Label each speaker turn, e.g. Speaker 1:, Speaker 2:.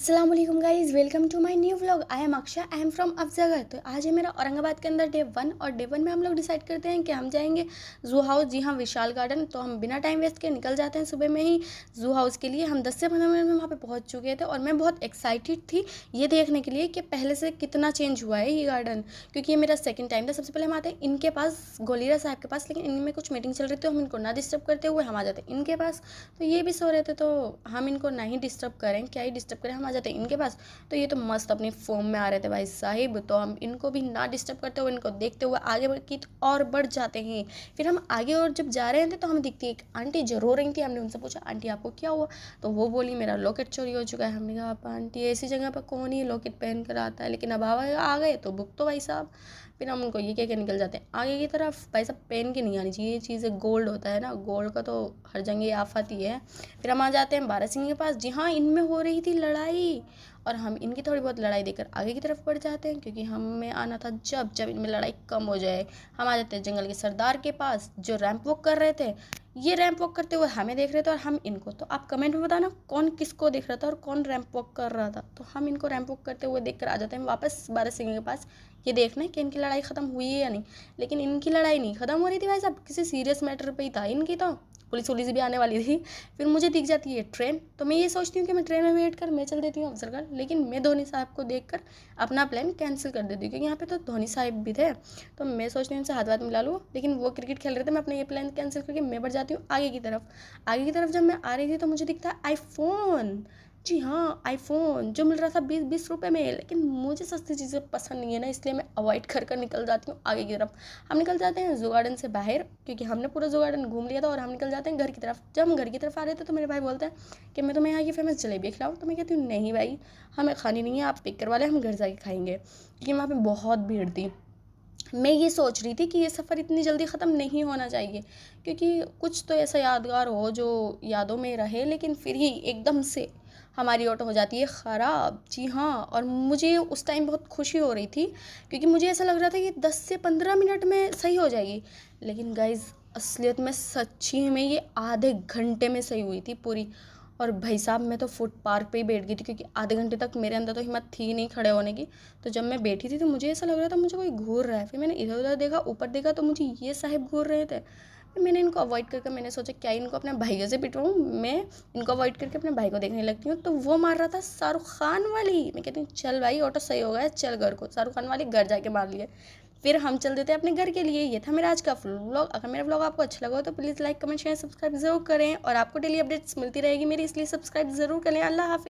Speaker 1: अस्सलाम वालेकुम guys, welcome to my new vlog. I am Akshay, I am from Afzalgarh. तो आज है मेरा औरंगाबाद के अंदर डे 1 और डे 1 में हम लोग डिसाइड करते हैं कि हम जाएंगे जू हाउस, जी हाँ विशाल गार्डन। तो हम बिना टाइम वेस्ट के निकल जाते हैं सुबह में ही जू हाउस के लिए। हम 10 से 15 मिनट में वहाँ पे पहुँच चुके थे और मैं बहुत एक्साइटेड थी ये देखने के लिए कि पहले से कितना चेंज हुआ है ये गार्डन, क्योंकि ये मेरा सेकेंड टाइम था। सबसे पहले हम आते हैं इनके पास, गोलीरा साहब के पास, लेकिन इनमें कुछ मीटिंग चल रही थी, हम इनको ना डिस्टर्ब करते हुए हम आ जाते हैं इनके पास। तो ये भी सो रहे थे तो हम इनको नहीं डिस्टर्ब करें, क्या ही डिस्टर्ब करें, हम आ जाते हैं इनके पास। तो ये तो मस्त अपनी फॉर्म में आ रहे थे भाई साहिब, तो हम इनको भी ना डिस्टर्ब करते हुए इनको देखते हुए आगे बढ़ की और बढ़ जाते हैं। फिर हम आगे और जब जा रहे थे तो हमें दिखती एक आंटी जो रो रही थी। हमने उनसे पूछा आंटी आपको क्या हुआ, तो वो बोली मेरा लॉकेट चोरी हो चुका है। हमने कहा आप आंटी ऐसी जगह पर कौन ही लॉकेट पहन कर आता है, लेकिन अब आ गए तो बुक तो भाई साहब। फिर हम उनको ये कह के निकल जाते हैं आगे की तरफ। भाई साहब पहन के नहीं आनी चाहिए ये चीज़ें, गोल्ड होता है ना, गोल्ड का तो हर जगह आफत ही है। फिर हम आ जाते हैं बारह सिंह के पास, जी हाँ इनमें हो रही थी लड़ाई और हम इनकी थोड़ी बहुत लड़ाई देखकर आगे की तरफ बढ़ जाते हैं, क्योंकि हमें आना था जब जब इनमें लड़ाई कम हो जाए। हम आ जाते हैं जंगल के सरदार के पास जो रैंप वॉक कर रहे थे। ये रैंप वॉक करते हुए हमें देख रहे थे और हम इनको। तो आप कमेंट में बताना कौन किसको देख रहा था और कौन रैंप वॉक कर रहा था। तो हम इनको रैंप वॉक करते हुए देख कर आ जाते हैं वापस बारह सिंह के पास, ये देखना है कि इनकी लड़ाई ख़त्म हुई है या नहीं। लेकिन इनकी लड़ाई नहीं ख़त्म हो रही थी भाई साहब, किसी सीरियस मैटर पे ही था इनकी। तो पुलिस वुलिस भी आने वाली थी। फिर मुझे दिख जाती है ट्रेन, तो मैं ये सोचती हूँ कि मैं ट्रेन में वेट कर मैं चल देती हूँ अफजलगढ़, लेकिन मैं धोनी साहब को देखकर अपना प्लान कैंसिल कर देती हूँ, क्योंकि यहाँ पे तो धोनी साहब भी थे। तो मैं सोचती हूँ उनसे हाथ वाथ मिला लूँ, लेकिन वो क्रिकेट खेल रहे थे। मैं अपना ये प्लान कैंसिल करके मैं बढ़ जाती हूँ आगे की तरफ। आगे की तरफ जब मैं आ रही थी तो मुझे दिखता है आईफोन। जी हाँ आईफोन जो मिल रहा था 20-20 रुपये में, लेकिन मुझे सस्ती चीज़ें पसंद नहीं है ना, इसलिए मैं अवॉइड कर कर निकल जाती हूँ आगे की तरफ। हम निकल जाते हैं जू गार्डन से बाहर, क्योंकि हमने पूरा जू गार्डन घूम लिया था, और हम निकल जाते हैं घर की तरफ। जब हम घर की तरफ आ रहे थे तो मेरे भाई बोलते हैं कि मैं तुम्हें यहाँ की फेमस जलेबी खिलाऊँ। तो मैं कहती हूँ नहीं भाई हमें खानी नहीं है, आप पिक करवा लें, हम घर जाके खाएंगे, क्योंकि वहाँ पर बहुत भीड़ थी। मैं ये सोच रही थी कि ये सफ़र इतनी जल्दी ख़त्म नहीं होना चाहिए, क्योंकि कुछ तो ऐसा यादगार हो जो यादों में रहे, लेकिन फिर ही एकदम से हमारी ऑटो हो जाती है ख़राब। जी हाँ, और मुझे उस टाइम बहुत खुशी हो रही थी, क्योंकि मुझे ऐसा लग रहा था कि 10 से 15 मिनट में सही हो जाएगी। लेकिन गाइज़ असलियत में सच्ची में ये आधे घंटे में सही हुई थी पूरी। और भाई साहब मैं तो फुट पार्क पे ही बैठ गई थी, क्योंकि आधे घंटे तक मेरे अंदर तो हिम्मत थी नहीं खड़े होने की। तो जब मैं बैठी थी तो मुझे ऐसा लग रहा था मुझे कोई घूर रहा है। फिर मैंने इधर उधर देखा, ऊपर देखा, तो मुझे ये साहिब घूर रहे थे। फिर मैंने इनको अवॉइड करके मैंने सोचा क्या इनको अपने भाइयों से पिटवाऊँ, मैं इनको अवॉइड करके अपने भाई को देखने लगती हूँ। तो वो मार रहा था शाहरुख खान वाली। मैं कहती हूँ चल भाई ऑटो सही हो गया, चल घर को। शाहरुख खान वाली घर जाके मार लिए। फिर हम चल देते हैं अपने घर के लिए। ये था मेरा आज का व्लॉग। अगर मेरा व्लॉग आपको अच्छा लगा हो तो please like comment share subscribe जरूर करें, और आपको डेली अपडेट्स मिलती रहेगी मेरी, इसलिए सब्सक्राइब ज़रूर करें। अल्लाह हाफिज़।